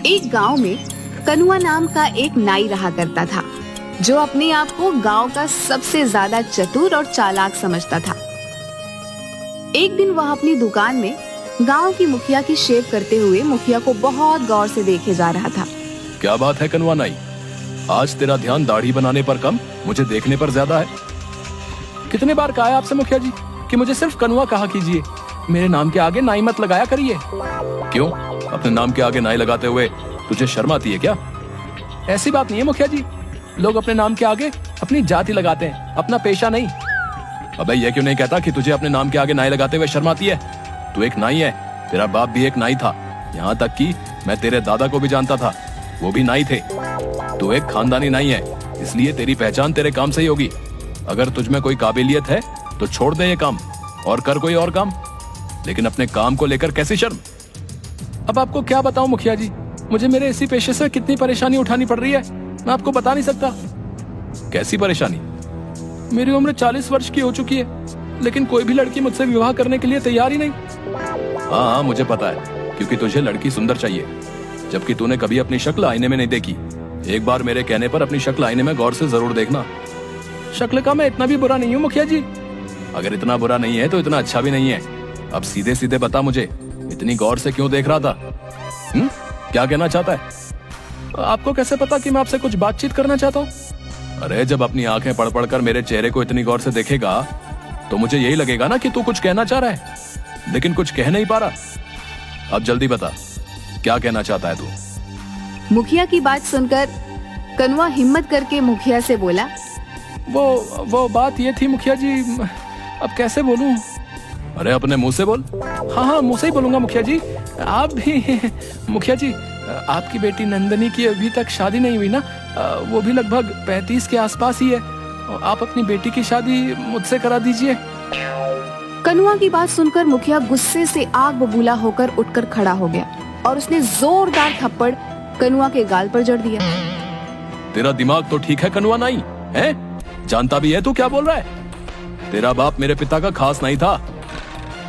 एक गांव में कनुआ नाम का एक नाई रहा करता था, जो अपने आप को गांव का सबसे ज्यादा चतुर और चालाक समझता था। एक दिन वह अपनी दुकान में गांव की मुखिया की शेव करते हुए मुखिया को बहुत गौर से देखे जा रहा था। क्या बात है कनुआ नाई, आज तेरा ध्यान दाढ़ी बनाने पर कम, मुझे देखने पर ज्यादा है। कितने बार कहा है आपसे मुखिया जी कि मुझे सिर्फ कनुआ कहा कीजिए, मेरे नाम के आगे नाई मत लगाया करिए। क्यों, अपने नाम के आगे नाई लगाते हुए तुझे शर्म आती है क्या? ऐसी बात नहीं है मुखिया जी, लोग अपने नाम के आगे अपनी जाति लगाते हैं, अपना पेशा नहीं। अबे ये क्यों नहीं कहता कि तुझे अपने नाम के आगे नाई लगाते हुए शर्म आती है? तू एक नाई है, तेरा बाप भी एक नाई था, यहाँ तक कि मैं तेरे दादा को भी जानता था, वो भी नाई थे। तू एक खानदानी नाई है, इसलिए तेरी पहचान तेरे काम से ही होगी। अगर तुझ में कोई काबिलियत है तो छोड़ दे ये काम और कर कोई और काम, लेकिन अपने काम को लेकर कैसी शर्म? अब आपको क्या बताऊं मुखिया जी, मुझे मेरे इसी पेशे से कितनी परेशानी उठानी पड़ रही है, मैं आपको बता नहीं सकता। कैसी परेशानी? मेरी उम्र 40 वर्ष की हो चुकी है, लेकिन कोई भी लड़की मुझसे विवाह करने के लिए तैयार ही नहीं। हाँ, मुझे पता है, क्योंकि तुझे लड़की सुंदर चाहिए, जबकि तूने कभी अपनी शक्ल आईने में नहीं देखी। एक बार मेरे कहने पर अपनी शक्ल आईने में गौर से जरूर देखना। शक्ल का मैं इतना भी बुरा नहीं हूँ मुखिया जी। अगर इतना बुरा नहीं है तो इतना अच्छा भी नहीं है। अब सीधे सीधे बता मुझे, इतनी गौर से क्यों देख रहा था? क्या कहना चाहता है? आपको कैसे पता कि मैं आपसे कुछ बातचीत करना चाहता हूँ? अरे जब अपनी आंखें पढ़ पढ़ कर मेरे चेहरे को इतनी गौर से देखेगा तो मुझे यही लगेगा ना कि तू कुछ कहना चाह रहा है, लेकिन कुछ कह नहीं पा रहा। अब जल्दी बता, क्या कहना चाहता है तू? मुखिया की बात सुनकर कनुआ हिम्मत करके मुखिया से बोला, वो बात ये थी मुखिया जी, अब कैसे बोलूं? अरे अपने मुंह से बोल। हाँ, मुंह से ही बोलूंगा मुखिया जी। आप भी मुखिया जी, आपकी बेटी नंदनी की अभी तक शादी नहीं हुई ना, वो भी लगभग 35 के आसपास ही है। आप अपनी बेटी की शादी मुझसे करा दीजिए। कनुआ की बात सुनकर मुखिया गुस्से से आग बबूला होकर उठकर खड़ा हो गया और उसने जोरदार थप्पड़ कनुआ के गाल पर जड़ दिया। तेरा दिमाग तो ठीक है कनुआ नाई, है? जानता भी है तू क्या बोल रहा है? तेरा बाप मेरे पिता का खास नहीं था,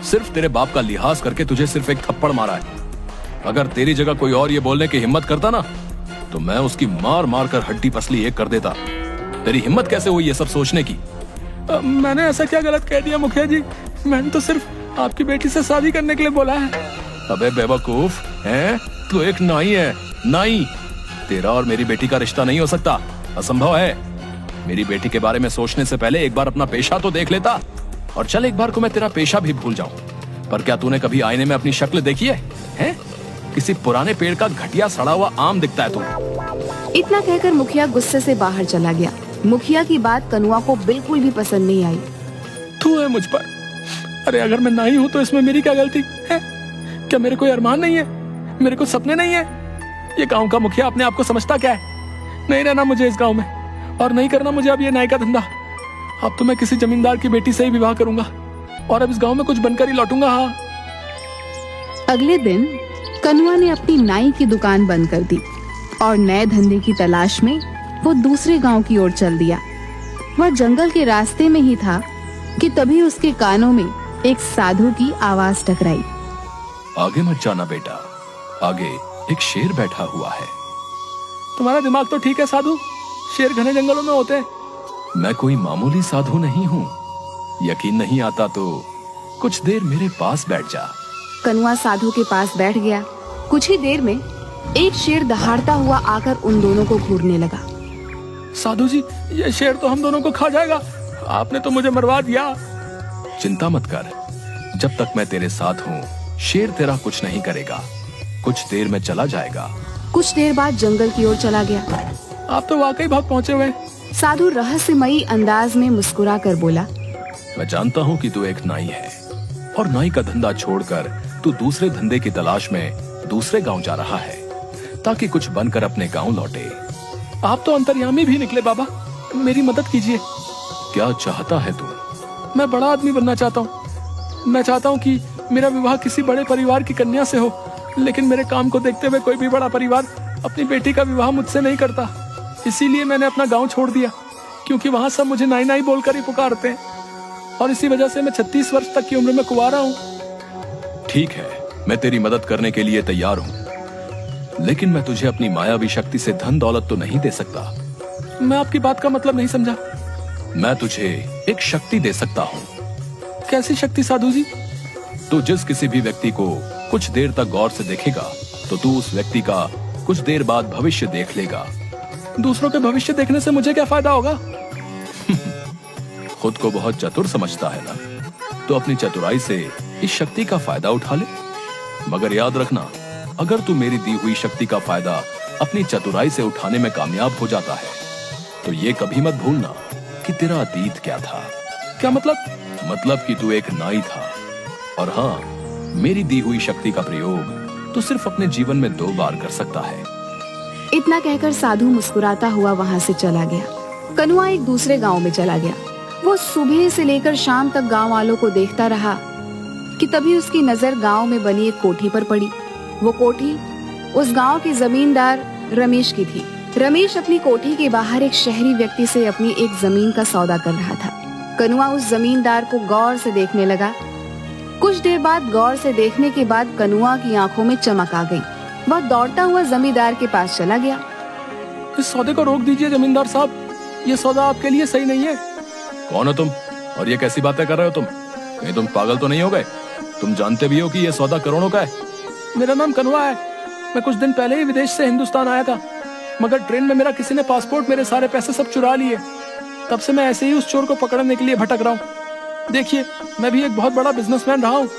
सिर्फ तेरे बाप का लिहाज करके तुझे सिर्फ एक थप्पड़ मारा है। अगर तेरी जगह कोई और ये बोलने की हिम्मत करता ना, तो मैं उसकी मार मार कर हड्डी पसली एक कर देता। तेरी हिम्मत कैसे हुई ये सब सोचने की? मैंने ऐसा क्या गलत कह दिया मुखिया जी? मैंने तो सिर्फ आपकी बेटी से शादी करने के लिए बोला है। अबे बेवकूफ, हैं? तू एक नाई है, नाई। तेरा और मेरी बेटी का रिश्ता नहीं हो सकता, असंभव है। मेरी बेटी के बारे में सोचने से पहले एक बार अपना पेशा तो देख लेता। और चल, एक बार को मैं तेरा पेशा भी भूल जाऊं, पर क्या तूने कभी आईने में अपनी शक्ल देखी है? हैं? किसी पुराने पेड़ का घटिया सड़ा हुआ आम दिखता है तू। इतना कहकर मुखिया गुस्से से बाहर चला गया। मुखिया की बात कनुआ को बिल्कुल भी पसंद नहीं आई। तू है मुझ पर। अरे अगर मैं नाई हूँ तो इसमें मेरी क्या गलती है? क्या मेरे कोई अरमान नहीं है? मेरे को सपने नहीं है? ये गांव का मुखिया अपने आप को समझता क्या है? नहीं रहना मुझे इस गांव में, और नहीं करना मुझे अब ये नाई का धंधा। अब तो मैं किसी जमींदार की बेटी से ही विवाह करूंगा और अब इस गांव में कुछ बनकर ही लौटूंगा। हाँ। अगले दिन कनुआ ने अपनी नाई की दुकान बंद कर दी और नए धंधे की तलाश में वो दूसरे गांव की ओर चल दिया। वह जंगल के रास्ते में ही था कि तभी उसके कानों में एक साधु की आवाज टकराई। आगे मत जाना बेटा, आगे एक शेर बैठा हुआ है। तुम्हारा दिमाग तो ठीक है साधु, शेर घने जंगलों में होते हैं। मैं कोई मामूली साधु नहीं हूँ, यकीन नहीं आता तो कुछ देर मेरे पास बैठ जा। कनुआ साधु के पास बैठ गया। कुछ ही देर में एक शेर दहाड़ता हुआ आकर उन दोनों को घूरने लगा। साधु जी, ये शेर तो हम दोनों को खा जाएगा, आपने तो मुझे मरवा दिया। चिंता मत कर, जब तक मैं तेरे साथ हूँ शेर तेरा कुछ नहीं करेगा, कुछ देर में चला जाएगा। कुछ देर बाद जंगल की ओर चला गया। आप तो वाकई बहुत पहुँचे हुए। साधु रहस्यमयी अंदाज में मुस्कुरा कर बोला, मैं जानता हूँ कि तू एक नाई है और नाई का धंधा छोड़कर तू दूसरे धंधे की तलाश में दूसरे गांव जा रहा है ताकि कुछ बनकर अपने गांव लौटे। आप तो अंतर्यामी भी निकले बाबा, मेरी मदद कीजिए। क्या चाहता है तू? मैं बड़ा आदमी बनना चाहता हूँ। मैं चाहता हूँ कि मेरा विवाह किसी बड़े परिवार की कन्या से हो, लेकिन मेरे काम को देखते हुए कोई भी बड़ा परिवार अपनी बेटी का विवाह मुझसे नहीं करता। इसीलिए मैंने अपना गांव छोड़ दिया, क्योंकि वहां सब मुझे नाई नाई बोलकर ही पुकारते हैं, और इसी वजह से मैं 36 वर्ष तक की उम्र में कुंवारा हूँ। ठीक है, मैं तेरी मदद करने के लिए तैयार हूँ, लेकिन मैं तुझे अपनी मायावी शक्ति से धन दौलत तो नहीं दे सकता। मैं आपकी बात का मतलब नहीं समझा। मैं तुझे एक शक्ति दे सकता हूँ। कैसी शक्ति साधु जी? तू जिस किसी भी व्यक्ति को कुछ देर तक गौर से देखेगा तो तू उस व्यक्ति का कुछ देर बाद भविष्य देख लेगा। दूसरों के भविष्य देखने से मुझे क्या फायदा होगा? खुद को बहुत चतुर समझता है ना, तो अपनी चतुराई से इस शक्ति का फायदा उठा ले। मगर याद रखना, अगर तू मेरी दी हुई शक्ति का फायदा अपनी चतुराई से उठाने में कामयाब हो जाता है तो ये कभी मत भूलना कि तेरा अतीत क्या था। क्या मतलब? मतलब कि तू एक नाई था। और हाँ, मेरी दी हुई शक्ति का प्रयोग तू सिर्फ अपने जीवन में 2 बार कर सकता है। इतना कहकर साधु मुस्कुराता हुआ वहाँ से चला गया। कनुआ एक दूसरे गांव में चला गया। वो सुबह से लेकर शाम तक गांव वालों को देखता रहा कि तभी उसकी नजर गांव में बनी एक कोठी पर पड़ी। वो कोठी उस गांव के जमींदार रमेश की थी। रमेश अपनी कोठी के बाहर एक शहरी व्यक्ति से अपनी एक जमीन का सौदा कर रहा था। कनुआ उस जमींदार को गौर से देखने लगा। कुछ देर बाद गौर से देखने के बाद कनुआ की आंखों में चमक आ गई। वह दौड़ता हुआ जमींदार के पास चला गया। इस सौदे को रोक दीजिए जमींदार साहब, ये सौदा आपके लिए सही नहीं है। कौन हो तुम और ये कैसी बातें कर रहे हो तुम? कहीं तुम पागल तो नहीं हो गए? तुम जानते भी हो कि ये सौदा करोड़ों का है। मेरा नाम कनुआ है। मैं कुछ दिन पहले ही विदेश से हिंदुस्तान आया था, मगर ट्रेन में मेरा किसी ने पासपोर्ट, मेरे सारे पैसे सब चुरा लिए। तब से मैं ऐसे ही उस चोर को पकड़ने के लिए भटक रहा हूँ। देखिए, मैं भी एक बहुत बड़ा बिजनेसमैन रहा हूँ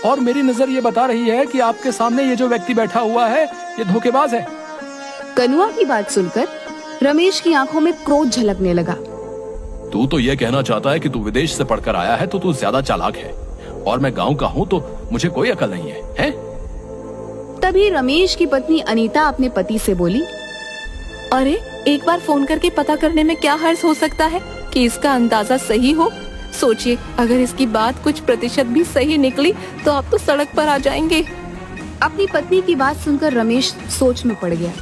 और मेरी नजर ये बता रही है कि आपके सामने ये जो व्यक्ति बैठा हुआ है ये धोखेबाज है। कनुआ की बात सुनकर रमेश की आंखों में क्रोध झलकने लगा। तू तो ये कहना चाहता है कि तू विदेश से पढ़कर आया है तो तू ज्यादा चालाक है और मैं गांव का हूँ तो मुझे कोई अकल नहीं है, हैं? तभी रमेश की पत्नी अनीता अपने पति से बोली, अरे एक बार फोन करके पता करने में क्या हर्ज हो सकता है कि इसका अंदाजा सही हो। सोचिए, अगर इसकी बात कुछ प्रतिशत भी सही निकली तो आप तो सड़क पर आ जाएंगे। अपनी पत्नी की बात सुनकर रमेश सोच में पड़ गया।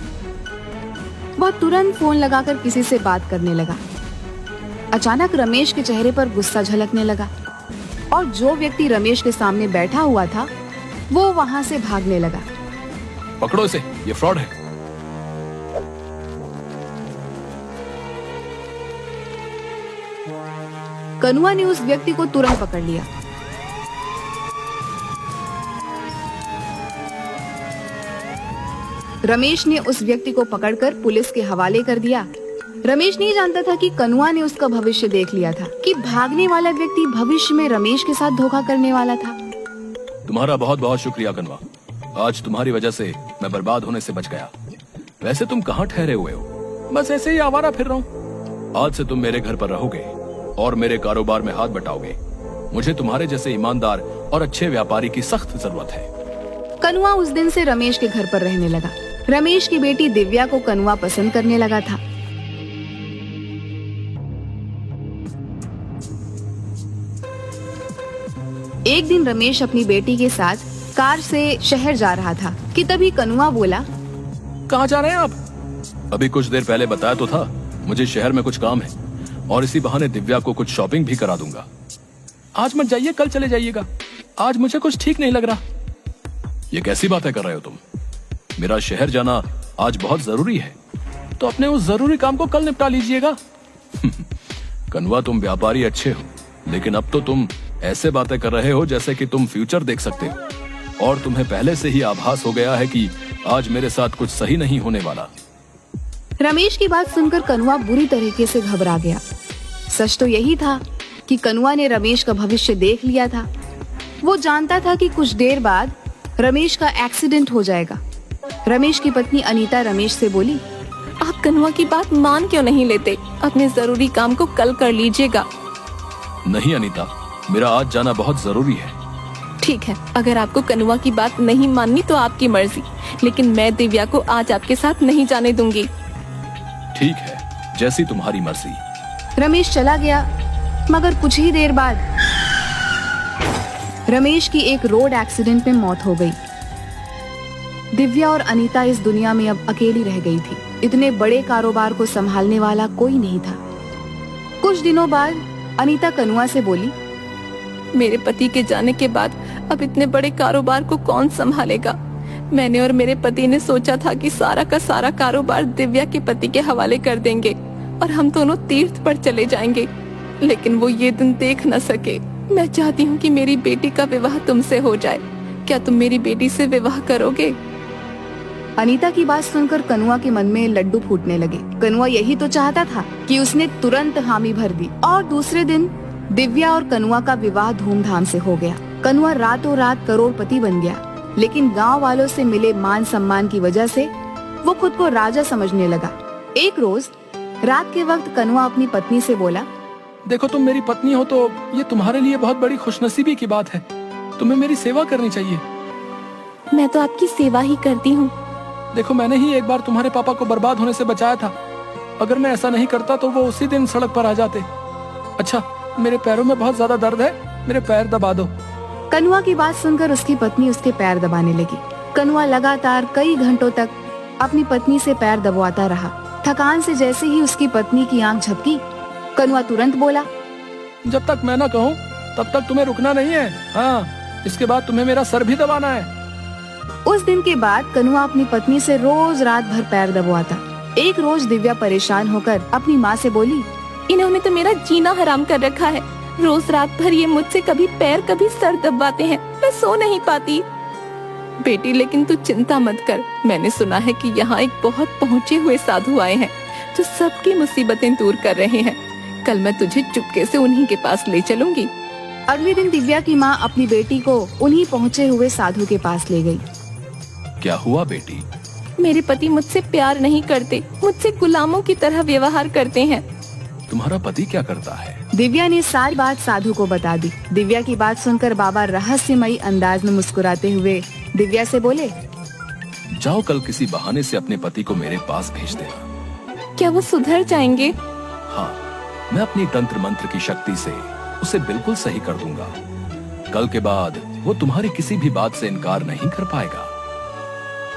वह तुरंत फोन लगाकर किसी से बात करने लगा। अचानक रमेश के चेहरे पर गुस्सा झलकने लगा और जो व्यक्ति रमेश के सामने बैठा हुआ था वो वहां से भागने लगा। पकड़ो इसे, ये फ्रॉड है। कनुआ ने उस व्यक्ति को तुरंत पकड़ लिया। रमेश ने उस व्यक्ति को पकड़कर पुलिस के हवाले कर दिया। रमेश नहीं जानता था कि कनुआ ने उसका भविष्य देख लिया था, कि भागने वाला व्यक्ति भविष्य में रमेश के साथ धोखा करने वाला था। तुम्हारा बहुत बहुत शुक्रिया कनुआ, आज तुम्हारी वजह से मैं बर्बाद होने से बच गया। वैसे तुम कहाँ ठहरे हुए हो? बस ऐसे ही आवारा फिर रहा हूँ। आज से तुम मेरे घर पर रहोगे और मेरे कारोबार में हाथ बटाओगे। मुझे तुम्हारे जैसे ईमानदार और अच्छे व्यापारी की सख्त जरूरत है। कनुआ उस दिन से रमेश के घर पर रहने लगा। रमेश की बेटी दिव्या को कनुआ पसंद करने लगा था। एक दिन रमेश अपनी बेटी के साथ कार से शहर जा रहा था कि तभी कनुआ बोला, कहाँ जा रहे हैं आप? अभी कुछ देर पहले बताया तो था, मुझे शहर में कुछ काम है और इसी बहाने दिव्या को कुछ शॉपिंग भी करा दूंगा। आज मत जाइए, कल चले जाइएगा। आज मुझे कुछ ठीक नहीं लग रहा। ये कैसी बातें कर रहे हो तुम? मेरा शहर जाना आज बहुत जरूरी है, तो अपने उस जरूरी काम को कल निपटा लीजिएगा। कनुआ, तुम व्यापारी अच्छे हो, लेकिन अब तो तुम ऐसे बातें कर रहे हो जैसे कि तुम फ्यूचर देख सकते हो और तुम्हें पहले से ही आभास हो गया है कि आज मेरे साथ कुछ सही नहीं होने वाला। रमेश की बात सुनकर कनुआ बुरी तरीके से घबरा गया। सच तो यही था कि कनुआ ने रमेश का भविष्य देख लिया था। वो जानता था कि कुछ देर बाद रमेश का एक्सीडेंट हो जाएगा। रमेश की पत्नी अनीता रमेश से बोली, आप कनुआ की बात मान क्यों नहीं लेते? अपने जरूरी काम को कल कर लीजिएगा। नहीं अनीता, मेरा आज जाना बहुत जरूरी है। ठीक है, अगर आपको कनुआ की बात नहीं माननी तो आपकी मर्जी, लेकिन मैं दिव्या को आज आपके साथ नहीं जाने दूंगी। ठीक है, जैसी तुम्हारी मर्जी। रमेश चला गया, मगर कुछ ही देर बाद रमेश की एक रोड एक्सीडेंट में मौत हो गई। दिव्या और अनीता इस दुनिया में अब अकेली रह गई थी। इतने बड़े कारोबार को संभालने वाला कोई नहीं था। कुछ दिनों बाद अनीता कनुआ से बोली, मेरे पति के जाने के बाद अब इतने बड़े कारोबार को कौन संभालेगा? मैंने और मेरे पति ने सोचा था कि सारा का सारा कारोबार दिव्या के पति के हवाले कर देंगे और हम दोनों तीर्थ पर चले जाएंगे, लेकिन वो ये दिन देख न सके। मैं चाहती हूँ कि मेरी बेटी का विवाह तुमसे हो जाए। क्या तुम मेरी बेटी से विवाह करोगे? अनीता की बात सुनकर कनुआ के मन में लड्डू फूटने लगे। कनुआ यही तो चाहता था कि उसने तुरंत हामी भर दी और दूसरे दिन दिव्या और कनुआ का विवाह धूमधाम से हो गया। कनुआ रातों रात करोड़पति बन गया, लेकिन गांव वालों से मिले मान सम्मान की वजह से वो खुद को राजा समझने लगा। एक रोज रात के वक्त कनुआ अपनी पत्नी से बोला, देखो तुम मेरी पत्नी हो तो ये तुम्हारे लिए बहुत बड़ी खुशनसीबी की बात है। तुम्हें मेरी सेवा करनी चाहिए। मैं तो आपकी सेवा ही करती हूँ। देखो मैंने ही एक बार तुम्हारे पापा को बर्बाद होने से बचाया था। अगर मैं ऐसा नहीं करता तो वो उसी दिन सड़क पर आ जाते। अच्छा, मेरे पैरों में बहुत ज्यादा दर्द है, मेरे पैर दबा दो। कनुआ की बात सुनकर उसकी पत्नी उसके पैर दबाने लगी। कनुआ लगातार कई घंटों तक अपनी पत्नी से पैर दबवाता रहा। थकान से जैसे ही उसकी पत्नी की आंख झपकी, कनुआ तुरंत बोला, जब तक मैं ना कहूँ तब तक तुम्हें रुकना नहीं है। हाँ, इसके बाद तुम्हें मेरा सर भी दबाना है। उस दिन के बाद कनुआ अपनी पत्नी से रोज रात भर पैर दबवाता। एक रोज दिव्या परेशान होकर अपनी माँ से बोली, इन्होंने तो मेरा जीना हराम कर रखा है। रोज रात भर ये मुझसे कभी पैर कभी सर दबाते हैं, मैं सो नहीं पाती। बेटी, लेकिन तू चिंता मत कर। मैंने सुना है कि यहाँ एक बहुत पहुँचे हुए साधु आए हैं जो सबकी मुसीबतें दूर कर रहे हैं। कल मैं तुझे चुपके से उन्हीं के पास ले चलूंगी। अगले दिन दिव्या की माँ अपनी बेटी को उन्हीं पहुँचे हुए साधु के पास ले गई। क्या हुआ बेटी? मेरे पति मुझसे प्यार नहीं करते, मुझसे गुलामों की तरह व्यवहार करते हैं। तुम्हारा पति क्या करता है? दिव्या ने सारी बात साधु को बता दी। दिव्या की बात सुनकर बाबा रहस्यमयी अंदाज में मुस्कुराते हुए दिव्या से बोले, जाओ कल किसी बहाने से अपने पति को मेरे पास भेज देना। क्या वो सुधर जाएंगे? हाँ, मैं अपनी तंत्र मंत्र की शक्ति से उसे बिल्कुल सही कर दूंगा। कल के बाद वो तुम्हारी किसी भी बात से इनकार नहीं कर पाएगा।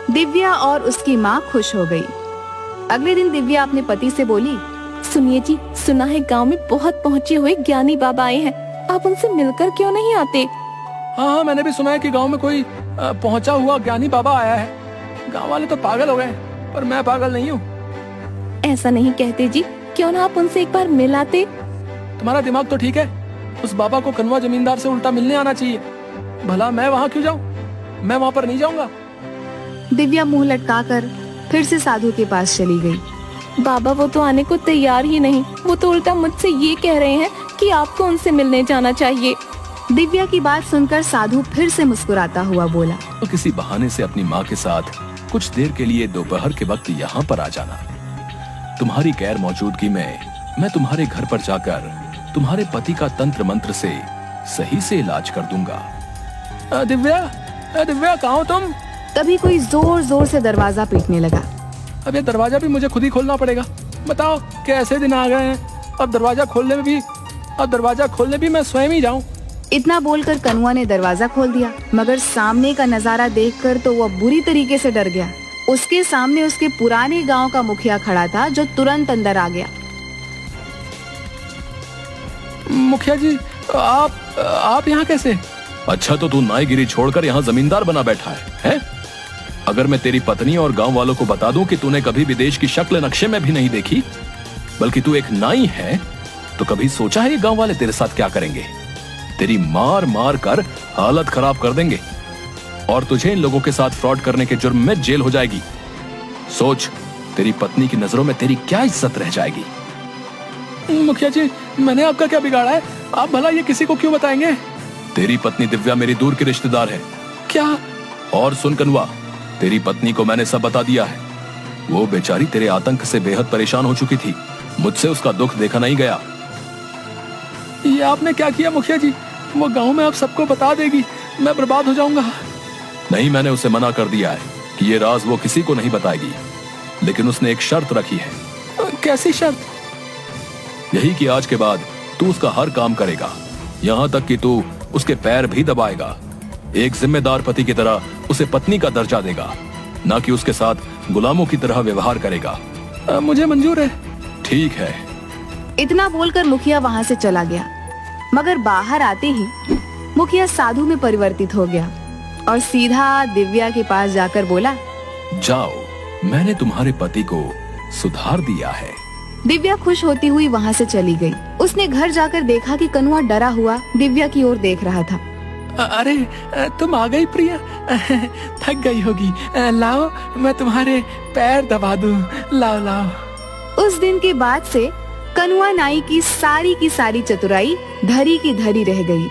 दिव्या और उसकी माँ खुश हो गई। अगले दिन दिव्या अपने पति से बोली, सुनिए जी, सुना है गांव में बहुत पहुँचे हुए ज्ञानी बाबा आए हैं, आप उनसे मिलकर क्यों नहीं आते? हाँ, मैंने भी सुना है कि गांव में कोई पहुंचा हुआ ज्ञानी बाबा आया है। गांव वाले तो पागल हो गए, पर मैं पागल नहीं हूँ। ऐसा नहीं कहते जी, क्यों ना आप उनसे एक बार मिल आते? तुम्हारा दिमाग तो ठीक है। उस बाबा को कनुआ जमींदार से उल्टा मिलने आना चाहिए। भला मैं वहाँ क्यों जाऊँ? मैं वहाँ पर नहीं जाऊँगा। दिव्या मुंह लटकाकर फिर से साधु के पास चली गई। बाबा वो तो आने को तैयार ही नहीं, वो तो उल्टा मुझसे ये कह रहे हैं कि आपको उनसे मिलने जाना चाहिए। दिव्या की बात सुनकर साधु फिर से मुस्कुराता हुआ बोला, तो किसी बहाने से अपनी माँ के साथ कुछ देर के लिए दोपहर के वक्त यहाँ पर आ जाना। तुम्हारी गैर मौजूदगी में मैं तुम्हारे घर पर जाकर तुम्हारे पति का तंत्र मंत्र से सही से इलाज कर दूंगा। दिव्या कहाँ हो तुम? तभी कोई जोर जोर से दरवाजा पीटने लगा। अब ये दरवाजा भी मुझे खुद ही खोलना पड़ेगा। बताओ कैसे दिन आ गए हैं। अब दरवाजा खोलने भी मैं स्वयं ही जाऊं। इतना बोलकर कनुआ ने दरवाजा खोल दिया, मगर सामने का नजारा देखकर तो वह बुरी तरीके से डर गया। उसके सामने उसके पुराने गांव का मुखिया खड़ा था, जो तुरंत अंदर आ गया। मुखिया जी, आप यहाँ कैसे? अच्छा, तो तू नाईगिरी छोड़कर यहाँ जमींदार बना बैठा है? अगर मैं तेरी पत्नी और गांव वालों को बता दूं कि तूने कभी विदेश की शक्ल नक्शे में भी नहीं देखी, बल्कि तू एक नाई है, तो कभी सोचा है ये गांव वाले तेरे साथ क्या करेंगे? तेरी मार मार कर हालत खराब कर देंगे और तुझे इन लोगों के साथ फ्रॉड करने के जुर्म में जेल हो जाएगी। सोच, तेरी पत्नी की नजरों में तेरी क्या इज्जत रह जाएगी। मुखिया जी, मैंने आपका क्या बिगाड़ा है? आप भला ये किसी को क्यों बताएंगे? तेरी पत्नी दिव्या मेरी दूर की रिश्तेदार है। क्या? और सुन कनुआ, तेरी पत्नी को मैंने सब बता दिया है। वो बेचारी तेरे आतंक से बेहद परेशान हो चुकी थी। मुझसे उसका दुख देखा नहीं गया। ये आपने क्या किया मुखिया जी? वो गांव में आप सबको बता देगी, मैं बर्बाद हो जाऊंगा। नहीं, मैंने उसे मना कर दिया है कि ये राज वो किसी को नहीं बताएगी, लेकिन उसने एक शर्त रखी है। कैसी शर्त? यही कि आज के बाद तू उसका हर काम करेगा, यहाँ तक कि तू उसके पैर भी दबाएगा। एक जिम्मेदार पति की तरह उसे पत्नी का दर्जा देगा, ना कि उसके साथ गुलामों की तरह व्यवहार करेगा। मुझे मंजूर है। ठीक है। इतना बोलकर मुखिया वहाँ से चला गया, मगर बाहर आते ही मुखिया साधु में परिवर्तित हो गया। और सीधा दिव्या के पास जाकर बोला, जाओ, मैंने तुम्हारे पति को सुधार दिया है। दिव्या खुश होती हुई वहाँ से चली गई। उसने घर जाकर देखा कि कनुआ डरा हुआ दिव्या की ओर देख रहा था। अरे तुम आ गई प्रिया, थक गई होगी, लाओ मैं तुम्हारे पैर दबा दूं, लाओ लाओ। उस दिन के बाद से कनुआ नाई की सारी चतुराई धरी की धरी रह गई।